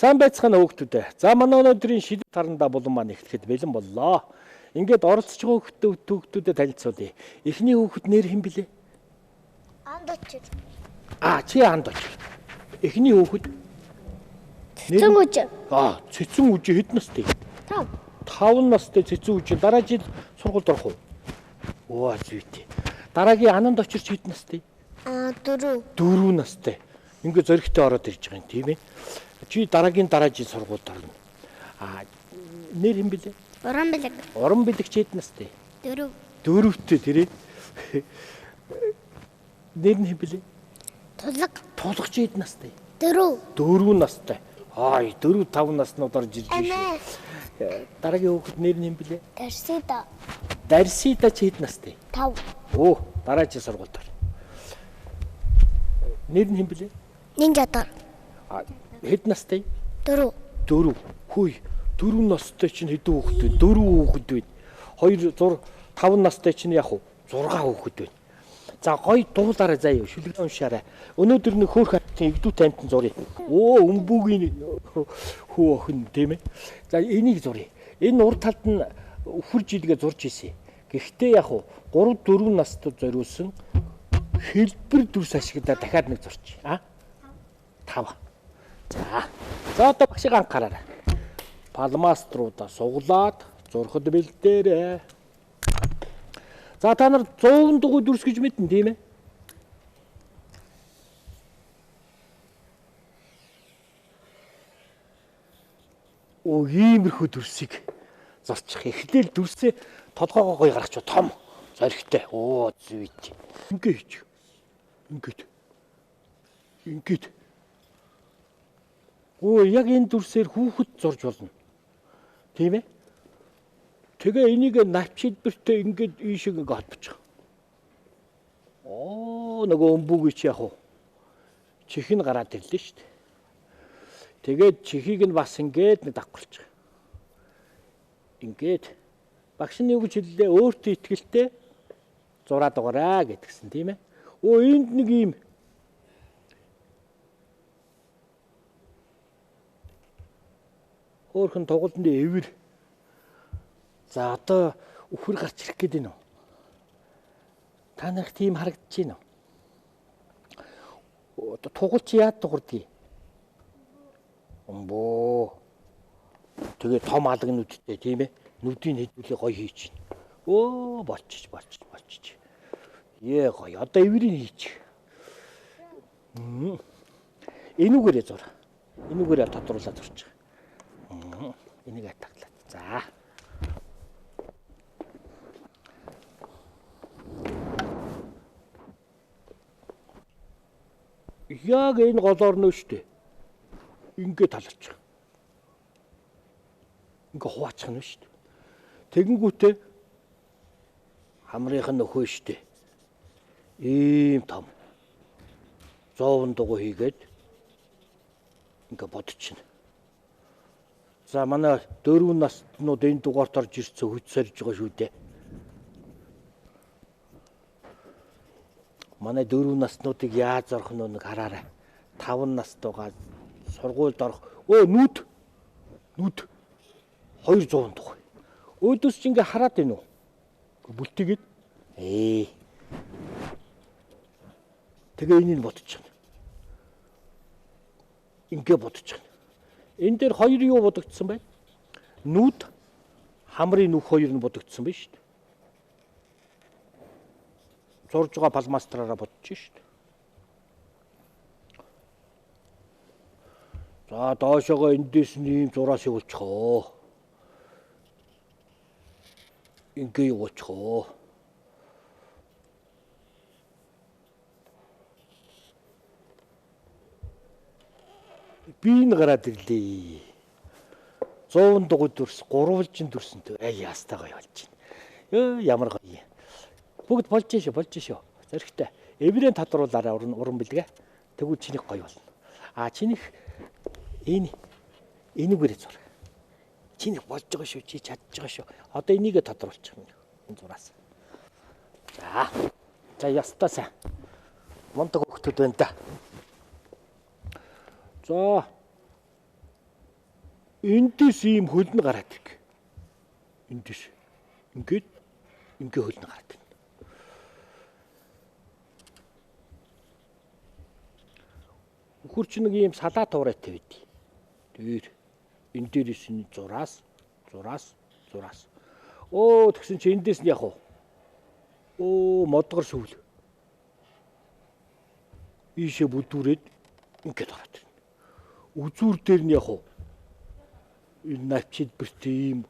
Сайн байцгаана хүүхдүүд. За манай өнөөдрийн шийдвэр тарандаа булан маань эхлэхэд бэлэн боллоо. Ингээд оролцож байгаа хүүхдүүдэд танилцуулъя. Эхний хүүхэд нэр хэн блэ? Анд очир. Чи анд очир. Эхний хүүхэд Цэцэн үж. Цэцэн үж хэд настай? 5. 5 настай цэцэн үж дараа жил сургуульд орох уу? Зүйтэй. Дараагийн ананд очирч хэд настай? 4. 4 настай. Ингээд зөрөгтэй ороод ирж байгаа юм тийм ээ. Чи дараагийн дараа жил сургуульд орно. Нэр хэн блэ? Уран бэлэг. Уран бэлэг чи хэд настай? 4. 4-тэй тэрээ. Нэр нь хэн блэ? Тулаг. Тулах чи хэд настай? 4. 4 настай. 4-5 наснууд орж ирж байна. Дараагийн хүүхэд нэр нь хэн блэ? Дарсида. Дарсида чи хэд настай? 5. Дараа жил сургуульд орно. Нэр нь хэн блэ? Нинжатар. Хэд настай? 4. 4. Хүй. 4 настай чинь хэдэн хүүхэд вэ? 4 хүүхэд вэ? 2 5 настай чинь яг уу 6 хүүхэд вэ? За гоё дуулаарай заяа шүлэг уншаарай. Өнөөдөр нэг хөөх хатны игдүү таймтан зуръя. Өмбөгийн хүү охин тийм ээ. За энийг зуръя. Энэ урд талд нь үхэр жилгээ зурж ийсэн. Гэхдээ яг уу 3-4 настад зориулсан хэлбэр дүрс ашиглаад дахиад нэг зурч. 5. За одоо багшийг анхаараарай. Палмаструудаа суглаад зурхад бэлдээрэй. За та нар 100 дугуй дүрс гэж мэднэ тийм ээ? Иймэрхүү дүрсийг зорчих. Эхлээл дүрсээ толгоогоо гоё гаргач том зоригтой. Зүйт. Ингээд. Яг энэ дүрсээр хүүхэд зурж болно. Тийм ээ? Тэгээ энийг навч хэлбэртэй ингээд ийшээ ингээд холбочих. Нөгөө өмбөгийн чи яг уу. Чих нь гараад ирлээ шүү дээ. Тэгээд чихийг нь бас ингээд нэг давхарчих. Ингээд багш нь юу гэж хэллээ? Өөртөө итгэлтэй зураад байгаарай гэдгсэн тийм ээ? Энд нэг юм өөрхөн тоглолтын эвэр. За одоо үхэр гарч ирэх гээд байна уу? Та нарт тийм харагдаж байна уу? Тугал чи яад дуурдгийг? Тэгээ том алга нүдтэй тийм ээ? Нүдийг хэдүүлээ гоё хийж байна. Болчих. Гоё. Одоо эврийг хийчих. Энүүгээрээ зур. Энүүгээрээ тодруулаад зурчих. Энийг атаглаад. За. Яг энэ голоор нөө штэ. Ингээд таларчих. Ингээ хуваачих нь штэ. Тэгэнгүүтээ хамрынх нь нөхөө штэ. Ийм том. 100 дугуй хийгээд ингээ бодчихно. За манай 4 наснууд энэ дугаарт орж ирсэн хүч сорж байгаа шүү дээ. Манай 4 наснуудыг яаж зорох нь нэг хараарай. 5 настайгаа сургуульд орох. Нүд 200 дугуй. Өөдөөс чи ингээ хараад байна уу? Бүлтгээд. Тэгээ энийг бодчихно. Ингээ бодчихно. Энэ дээр хоёр юу бодогдсон байна? Нүд, хамрын нүх хоёр нь бодогдсон байна шүү дээ. Зурж байгаа палмастраараа бодчих шүү дээ. За доошоогоо эндээс нь ийм зураг явуулчихоо. Ингээ явуулчихоо. Би энэ гараад ирлээ. 100 дугуй дүрс, гурвалжин дүрсэнтэй. Яастаа гоё болж байна. Ямар гоё. Бүгд болж шүү. Зоригтой. Эврэн тодруулаарай уран бэлгээ. Тэгвэл чиний гоё болно. Чиний энүүгээрээ зур. Чиний болж байгаа шүү. Чи чадж байгаа шүү. Одоо энийг тодруулчих юм. Энэ зураас. За ястаа сайн. Мундаг хөвгтүүд байна да. За Эндээс ийм хөлн гараад ирэх. Эндээс. Ингээд хөлн гараад ирнэ. Хурч нэг ийм салаа туурайтай байдий. Дээр энэ дээрээс нь зураас. Оо тэгсэн чи эндээс нь яг уу. Оо модгор сүвэл. Ийшээ бүдүүрээд ингээд ороод ирнэ. Үзүүр дээр нь яг уу. Энэ навчид бэрт ийм.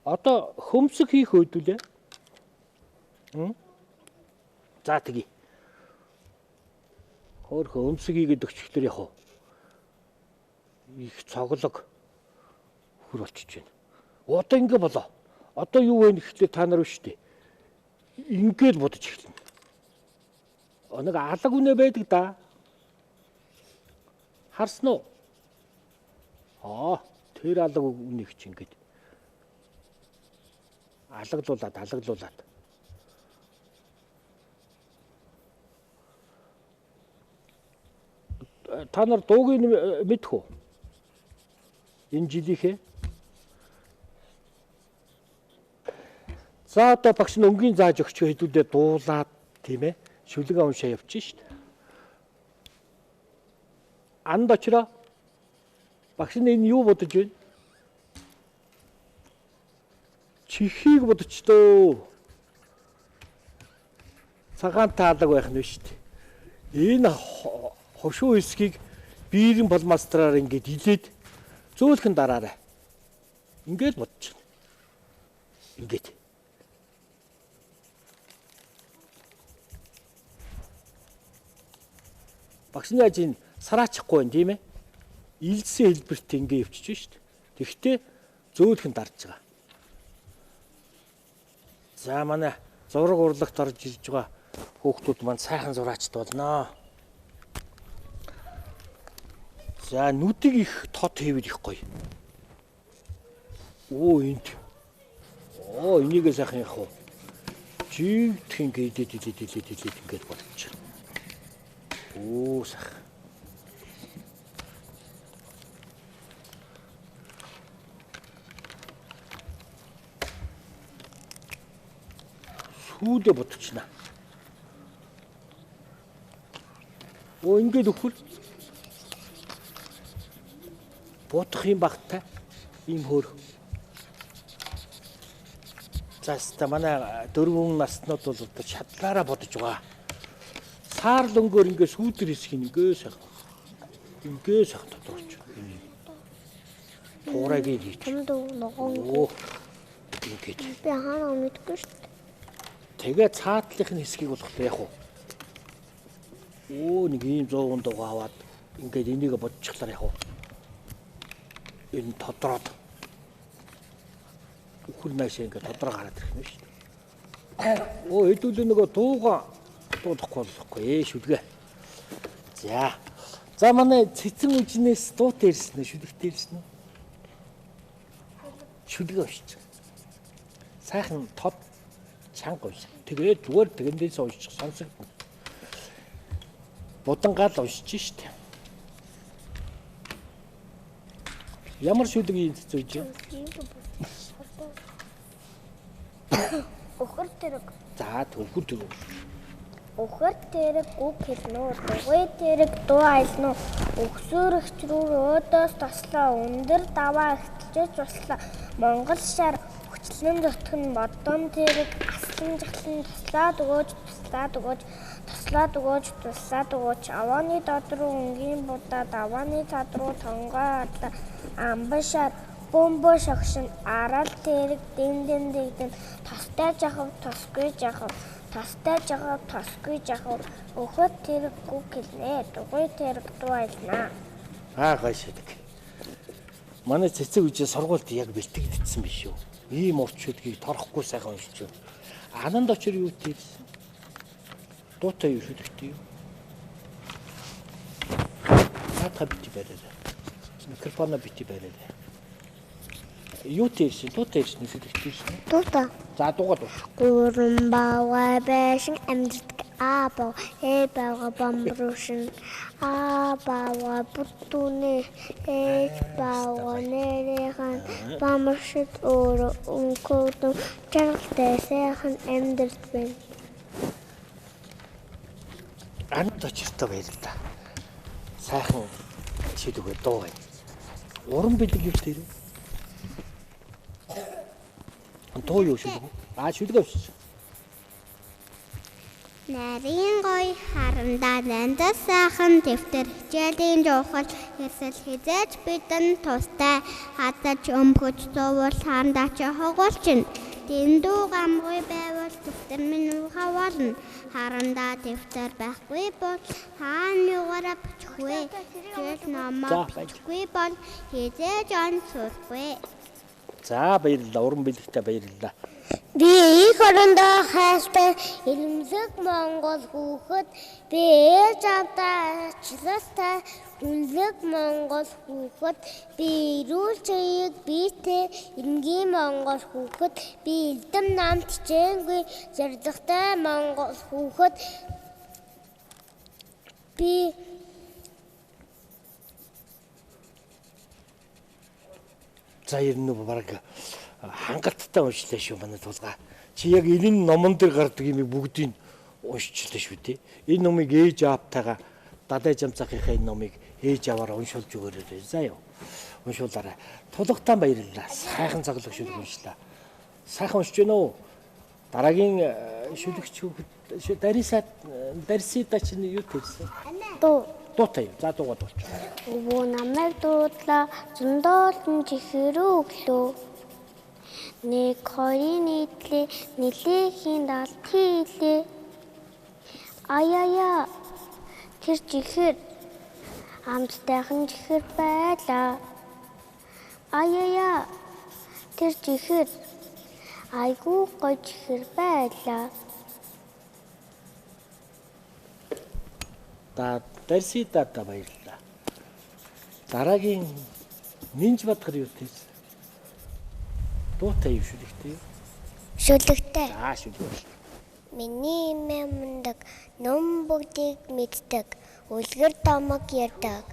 Одоо хөмсөг хийх өдөлөө. За тэгье. Хөөх өмсөг хийгээд өчгөлөр яг уу. Их цоглог хөр болчихж байна. Одоо ингэ болоо. Одоо юу вэ гэхлээр та нар биш үү? Ингээд бодож эхэлнэ. Нэг алаг үнэ байдаг да. Харсан уу? Тэр алаг үнэ гэж ингээд. Алаглуулад. Та нар дууг мэдэх үү? Энэ жилийнхээ. За одоо багш нь өнгийн зааж өгч хэдүүлээ дуулаад тийм ээ. Шүлэг уншаа явчих шүү дээ. Анд очроо. Багш нь энэ юу бодож байна? Чихийг бодочтоо. Цагаантай алаг байх нь шүү дээ. Энэ хошуу хэсгийг биерэн болмастраар ингээд илээд зөөлхөн дараарай. Ингээд бодож байна. Ингээд. Багш нь яаж энэ сараачихгүй байна тийм ээ? Илсэн хэлбэрт ингээд явчих шүү дээ. Тэгэхдээ зөөлхөн дарж байгаа. За манай зураг урлагт орж ирж байгаа хүүхдүүд маань сайхан зураачд болно. За нүдийг их тод хийвэл их гоё. Оо энд. Оо энийг сайхан яах вэ? Жигдэх ингээд ингээд болчих. Оо сайхан. Сүүлдэ бодчихно. Оо ингээд өгвөл бодох юм багтаа ийм хөөр. За ста манай дөрвөн наснууд бол одоо шатлаараа бодож байгаа. Саар лөнгөөр ингээд сүүдэр хэсгийг ингээд сайхан тодорхойлж. Туурайг хийж. Оо ингээд. Би хаана мэдгүй шүү дээ. Тэгээ цаатлынхын хэсгийг болох яах вэ? Оо нэг ийм 100 дугаа аваад ингээд энийг бодчихлаар яах вэ? Энэ тодроод үхэр наашаа ингээд тодроо гараад ирэх юм шүү дээ. Оо хэдүүлээ нөгөө дуугаа дуудахгүй болохгүй шүлгээ. За манай цэцэн үжнээс дуутай ирсэн үү? Шүлэгтэй ирсэн үү? Шүлгээ уншиж. Сайхан тод чанга уншиж. Тэгээд зүгээр тэгэндээс уншиж сонсогдно. Будангаал уншиж штэ. Ямар шүлэг юм цэцүүж? Өхөр тэрэг. За төлхөр тэрэг. Өхөр тэрэг үг хэлнэ. Дугуй тэрэг дуу айлна. Өгсөөрөгч рүү өөдөөс тослоо. Өндөр даваа ихтэлж туслаа. Монгол шар хүчлэн дотх нь модон тэрэг аслан жахлан туслаад өгөөж авааны дод руу өнгийн будаад авааны цад руу тонгой адлаа. Амбашаар бомбо шогшин арал тэрэг дэмдэн тостой жахав тосгүй жахав өхөр тэрэг үг хэлнэ. Дугуй тэрэг дуу айлна. Гайшдаг. Манай цэцэг үжээ сургуульд яг бэлтгэгдсэн биш үү? Ийм урт шүлгийг торхгүй сайхан уншиж. Ананд очир юу тийсэн? Дуутай юу шүлэгтэй юу? Наатах бити бариад. Микрофоно бити бариад. Юу тийсэн? Дуутай ирсэн шүлэгтэй ирсэн. Дуутай. За дуугаад уу. Гурван баваа байшин амьддаг А бав э бава бамбрушин а бава бутуны э бава нэрхэн бамбрушит өөр өнгөдөн чаргалтай сайхан амьдарч байна. Анд очиртой баярлаа. Сайхан шийдвэр дуу байна. Уран бэлэг юу тэр? Дуу юу шүлэг? Шүлэг авчих. Нарийн гой харандаа нандас сайхан дэвтэр хичээлийн жуухал хэрсэл хизээж бидэн тустай хатаж өмгөж зовол харандаа ч хогуулчин дэндүү гамгүй байвал дэвтэр минь хаваална харандаа дэвтэр байхгүй бол хаана юугаараа бичих вэ? Тэгэл намаа бичихгүй бол хизээж он сурахгүй. За баярлалаа. Уран бэлэгтээ баярлалаа. Би их орондоо хайртай ирэмлэг Монгол хүүхэд би ээж авдаа ачлалтай үнэлэг Монгол хүүхэд би эрүүл чаяг битэй энгийн Монгол хүүхэд би элдэм намт хичээнгүй зоригтой Монгол хүүхэд би За ер нь баг хангалттай уншлаа шүү манай тулгаа. Чи яг энэ номон дээр гардаг юм бүгдийг уншчихлаа шүү дээ. Энэ номыг ээж аавтайгаа дадаа жамцахынхаа энэ номыг ээж аваараа уншуулж өгөөрэй. За яа. Уншуулаарай. Тулгатаа баярлалаа. Сайхан цаглах шүлэг уншлаа. Сайхан уншиж гэнэ үү? Дараагийн шүлэгч Дарисида чинь юу тэгсэн? Дуутай. За дуугаа дуулж. өвөө намайг дуудлаа зөндөөдөн чихэрүү өглөө нэг хоёрын нийтлээ нэлээхийн далд хийлээ аяя тэр чихэр амттайхан чихэр байлаа аяя тэр чихэр айгуу гоё чихэр байлаа. Дарисида баярлалаа. Дараагийн Нинж Бадгар юу тийс? Дуутай юу шүлэгтэй? Шүлэгтэй. Шүлэг. Миний эмээ мундаг, ном бүгдийг мэддэг, үлгэр домог ярьдаг.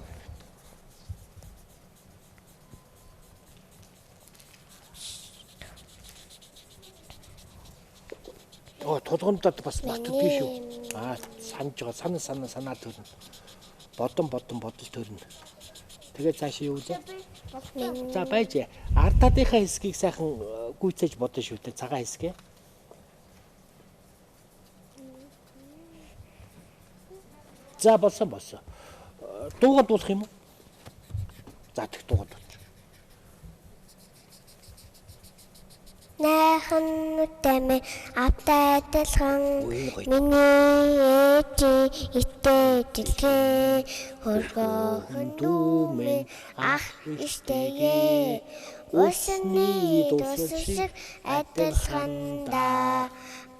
Тулгамдад бас мартдаггүй шүү. Санаж байгаа санаа төрнө. Бодон бодол төрнө. Тэгээд цаашаа юу вэ? За байж ардадынхаа хэсгийг сайхан гүйцээж бодно шүү дээ. Цагаан хэсгээ. За болсон. Дуугаад дуулах юм уу? За тэг дуугаад дуулах. Найхан нүтэмэ аптай адилхан миний ээж итэжилгээ хөргөөн дүүмэн ах ихтэйгээ усны дусшиг адилхан да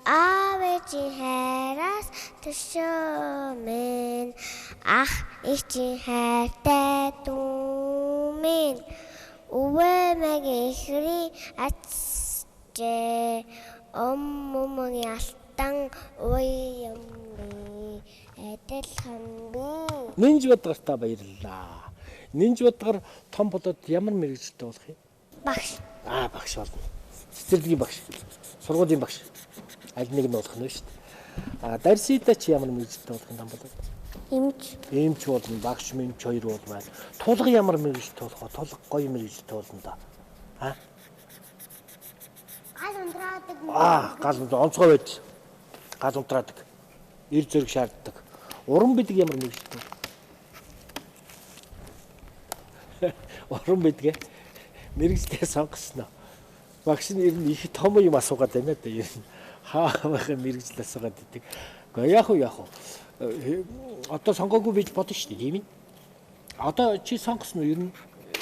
авэжи хайраас төшөөмэн ах ихчи хайртай дүүмэн увэмэг ихри Оммомгийн алтан уйамби адилхан би. Нинж Бадгартаа баярлалаа. Нинж Бадгар том болоод ямар мэргэжилтэй болох юм? Багш. Багш болно. Цэцэрлэгийн багш. Сургуулийн багш. Аль нэг нь болох нь шүү дээ. Дарисида чи ямар мэргэжилтэй болох юм том болоод? Эмч болно. Багш мэмч хоёр бол байна. Тулга ямар мэргэжилтэй болох вэ? Тулга гоё мэргэжилтэй болно да. Гал онцгой байж. Гал унтраадаг. Ир зэрэг шаарддаг. Уран бэлэг ямар мэргэжилтэй? Уран бэлэг мэргэжилтэй сонгосноо. Багш нь ер нь их том юм асуугаад байна да. Ер нь хаавахын мэргэжил асуугаад идэг. Гэхдээ яг уу. Одоо сонгоогүй байж бодно шүү дээ. Тийм ээ. Одоо чи сонгосноо ер нь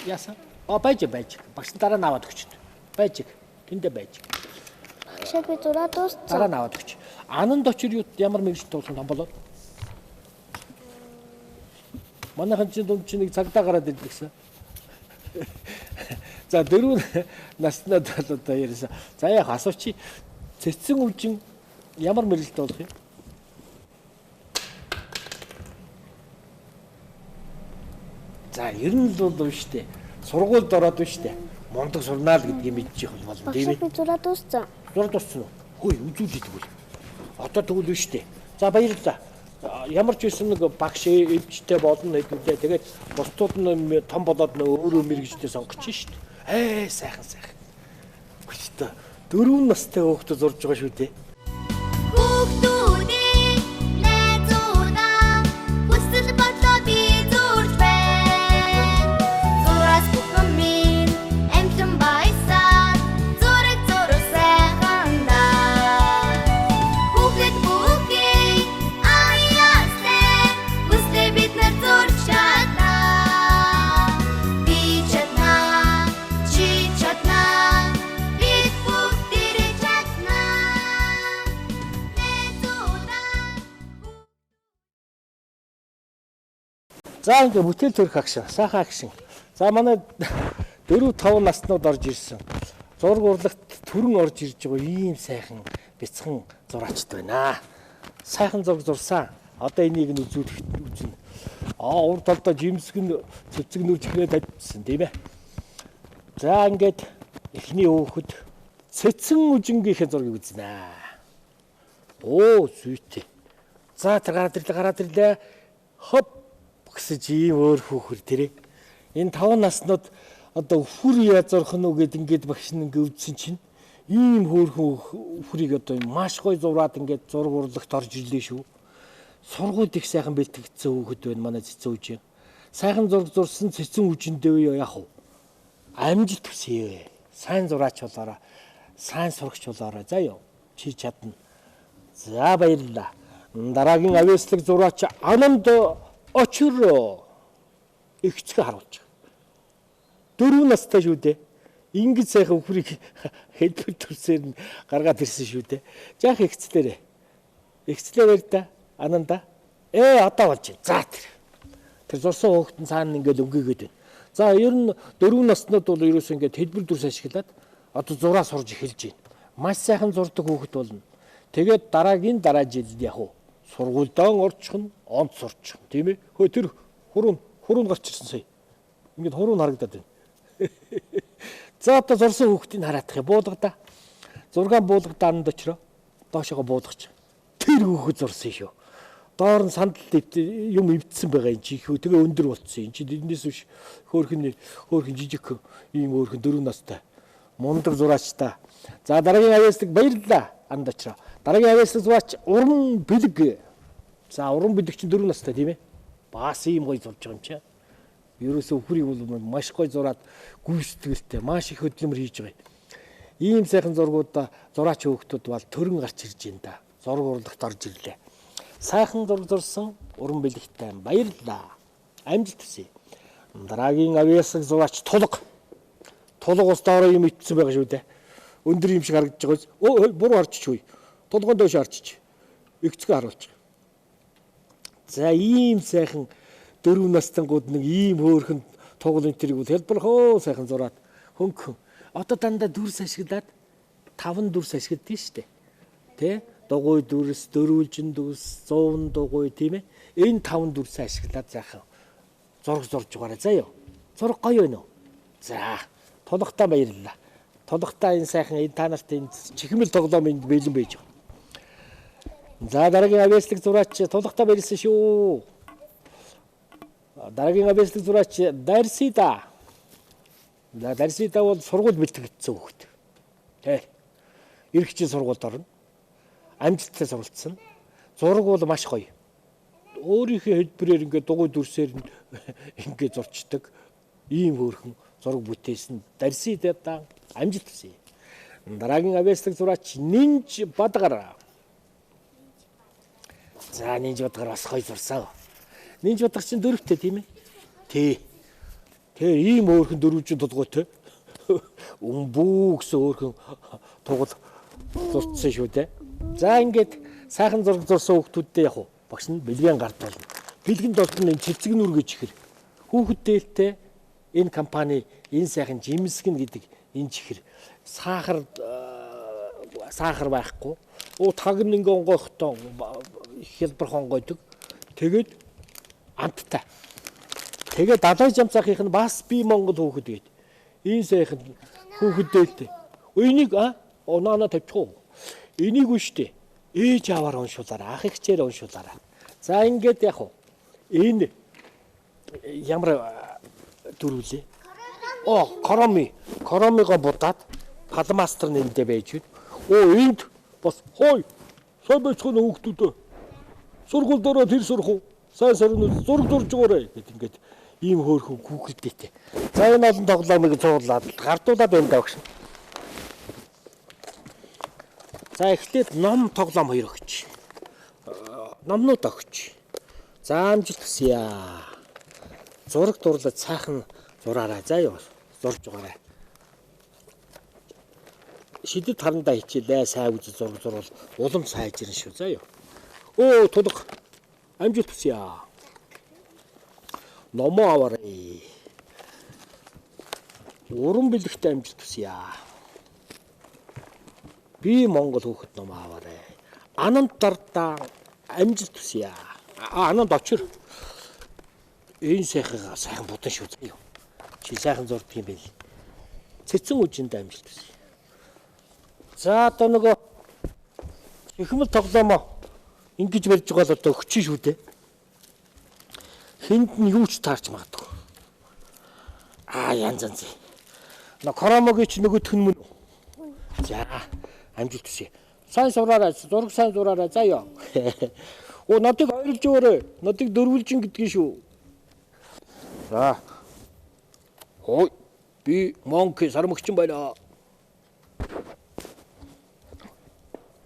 яасан? Байж. Багш дараа нь аваад өгч. Байж. Тэндээ байж. Шапи зураа дууссан. Дараа нь аваад өгч. Ананд очир юу ямар мэргэжилтэй болох юм болоод? Манайхан чинь дунд чинь нэг цагдаа гараад ирдэг гэсэн. За дөрөв наснаад бол одоо ярьсан. За яг асууч чи цэцэн үжин ямар мэргэжилтэй болох юм? За ер нь л бол штэ. Сургуульд ороод байна штэ. Мундаг сурнаа л гэдгийг мэдчих юм болно тийм ээ. Би зураад дууссан. Зурд уссан уу? Хөөе үзүүлээд тэгвэл. Одоо тэгвэл биш үү? За баярлалаа. Ямар ч байсан нэг багш эвчтэй болно хэдүүлээ. Тэгээд бусдууд нь том болоод өөрөө мэрэгжтэй сонгоч шít. Сайхан. Гэхдээ 4 настай хүүхдүүд зурж байгаа шүү дээ. За ингээ бүтээл төрөх агшин, сайхан агшин. За манай 4-5 наснууд орж ирсэн. Зураг урлагт түрэн орж ирж байгаа ийм сайхан бяцхан зураачд байна. Сайхан зураг зурсан. Одоо энийг нь үзнэ. Урд талдаа жимсгэн цэцэг нүржихрээ тавьчихсан тийм ээ. За ингээд эхний өөхөд цэцэн үжингийнхээ зургийг үзнэ. Зүйтэй. За гараад ирлээ. Хоп гэсэн ийм өөр хүүхэр тэрэ. Энэ 5 наснууд одоо үхэр язурх нь үгээд ингээд багш нь ингээд үзсэн чинь ийм хөөрхөн үхрийг одоо маш гоё зураад ингээд зураг урлагт орж ирлээ шүү. Сургуульд их сайхан бэлтгэгдсэн хүүхэд байна манай цэцэн үжин. Сайхан зураг зурсан цэцэн үжиндээ яах вэ? Амжилт хүсье. Сайн зураач болоорой. Сайн сурагч болоорой. За ёо. Чи чадна. За баярлалаа. Дараагийн авьяаслаг зураач Ананд очроо ихцгээ харуулж байгаа. 4 настай шүү дээ. Ингэж сайхан үхрийг хэлбэр төрсээр нь гаргаад ирсэн шүү дээ. Жаах ихцлээрээ. Ихцлээрээ да Ананда. Одоо болж байна. За тэр зурсан хүүхэд нь цаана ингээд өнгөгээд байна. За ер нь 4 наснууд бол ерөөсөө ингээд хэлбэр дүрс ашиглаад одоо зураа сурж эхэлж байна. Маш сайхан зурдаг хүүхэд болно. Тэгээд дараагийн жилд яг уу сургуульдаа орчихно, онц сурчих. Тийм ээ. Хөө тэр хуруунд гарч ирсэн сая. Ингээд хуруунд харагдаад байна. За одоо зурсан хүүхдийг хараадах юм. Буулгадаа. Зургаан буулгадаа анд очроо. Доошоо буулгач. Тэр хүүхэд зурсан шүү. Доор нь сандал юм эвдсэн байгаа юм чи. Тэгээ өндөр болцсон юм чи. Эндээс биш хөөрхөн жижиг ийм хөөрхөн 4 настай. Мундаг зураачтай. За дараагийн авьяаслаг баярлалаа. Анд очроо. Дараагийн авьяаслаг зураач уран бэлэг. За уран бэлэг чинь 4 настай тийм ээ. Бас ийм гоё зурж байгаа юм чи. Ерөөсөө үхрийг бол маш гоё зураад гүйцэтгэлтэй маш их хөдөлмөр хийж байгаа. Ийм сайхан зургуудаа зураач хүүхдүүд бол төрөн гарч ирж байна да. Зураг урлагт орж ирлээ. Сайхан зураг зурсан уран бэлэгтэй баярлалаа. Амжилт хүсье. Дараагийн авьяаслаг зураач тулга. Тулга ус доороо юм итсэн байгаа шүү дээ. Өндөр юм шиг харагдаж байгаас буруу харчих үе. Тулгын доош харчих. Игцгээ харуулж. За ийм сайхан 4 настангууд нэг ийм хөөрхөн тугал энтрийг бол хэлбэрхөө сайхан зураад хөнгөн. Одоо дандаа дүрс ашиглаад 5 дүрс ашигладаг шүү дээ. Тэ? Дугуй дүрс, дөрвөлжин дүрс, 100 дугуй тийм ээ. Энэ 5 дүрс ашиглаад заахан зураг зурж байгаарай заа ёо. Зураг гоё байна уу? За, тулгатаа баярлалаа. Тулгатаа энэ сайхан энэ та нарт энэ чихмэл тоглоом энд бэлэн байж байгаа. За дараагийн авьяаслаг зураач тулгатаа баярлсан шүү. Дараагийн авьяаслаг зураач Дарсида. Дарсида бол сургууль бэлтгэгдсэн хүүхэд. Тэ. Иргэжийн сургуульд орно. Амжилттай суралцсан. Зураг бол маш гоё. Өөрийнхөө хэлбэрээр ингээд дугуй дүрсээр ингээд зурчдаг. Ийм хөөрхөн зураг бүтээсэн Дарсида амжилт хүсье. Дараагийн авьяаслаг зураач Нинж Бадгар. За Нинж Бадгар бас гоё зурсан. Нинж Бадгар чинь 4-тэй тийм ээ? Тий. Тэгээ ийм өөрхөн 4 толгойтой. Өмбүү гэсэн өөрхөн тугал зурцсан шүү дээ. За ингээд сайхан зураг зурсан хүүхдүүдтэй яг багш нь бэлгэн гардуулна. Бэлгэнд болтон энэ цэцэг нүр гэж ихэр. Хүүхэд дээлтэй энэ компани энэ сайхан жимсгэн гэдэг энэ чихэр сахар байхгүй. Таг нэг онгойхтой хэлбэр хонгойдог. Тэгээд амттай. Тэгээ далай жамцахынх нь бас би Монгол хүүхэд гээд. Энэ сайхан хүүхэдтэй. Энийг онооноо тавьчих. Энийг үштэй. Ээж аваар уншуулаарай. Ах ихчээр уншуулаарай. За ингээд яг уу. Энэ ямар дөрвөлээ? Коромиго будаад палмастер нэмдэ байж байна. Энд бас хой. Сайн байцгаана хүүхдүүд. Сургууль дөрөө тэр сурах уу? Сайн сарнууд зураг зурж өгөөрэй гэд ингээд ийм хөөрхөн хүүхдээтэй. За энэ олон тоглоомыг цуурлаад гардуулаад байна даа багш. За эхлээд ном тоглоом хоёр өгч. Номнууд өгч. За амжилт хүсье. Зураг дурлаж цаахан зураарай. За юу зурж байгаарай. Шидэд харандаа хичээлээ. Сайн үз зураг зурвал улам сайж ирнэ шүү. За юу. Тулг. Амжилт хүсье. Номоо аваарай. Уран бэлэгтэй амжилт хүсье. Би Монгол хүүхэд ном аваарай. Ананд дардаа амжилт хүсье. Ананд очир. Энэ сайхан будан шүү заяа. Чи сайхан зурдаг юм байл. Цэцэн үжинд амжилт хүсье. За одоо нөгөө ихмэл тоглоомоо ингэж барьж байгаа л одоо өгч шүү дээ. Хинд нь юу ч таарч магадгүй. Янз. Коромогийн ч нөгөөх нь мөн. За амжилт хүсье. Сайн сураарай, зураг сайн зураарай. За ёо. Нодыг ойрлж өгөөрэй. Нодыг дөрвөлжин гэдгийг шүү. За. Би Монк сармөгчин байна.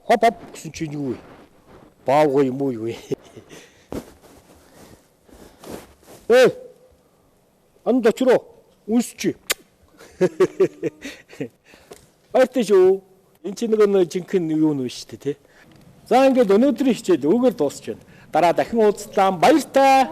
Хоп гэсэн чинь юу вэ? Баавгүй юм уу юу вэ? Анд очроо. Үсч. Баяртай шүү. Энд чинь нэг жинхэнэ юу нэ шүү дээ, тий. За ингээд өнөөдрийн хичээл өгөр дуусч байна. Дараа дахин уулзлаа. Баяртай.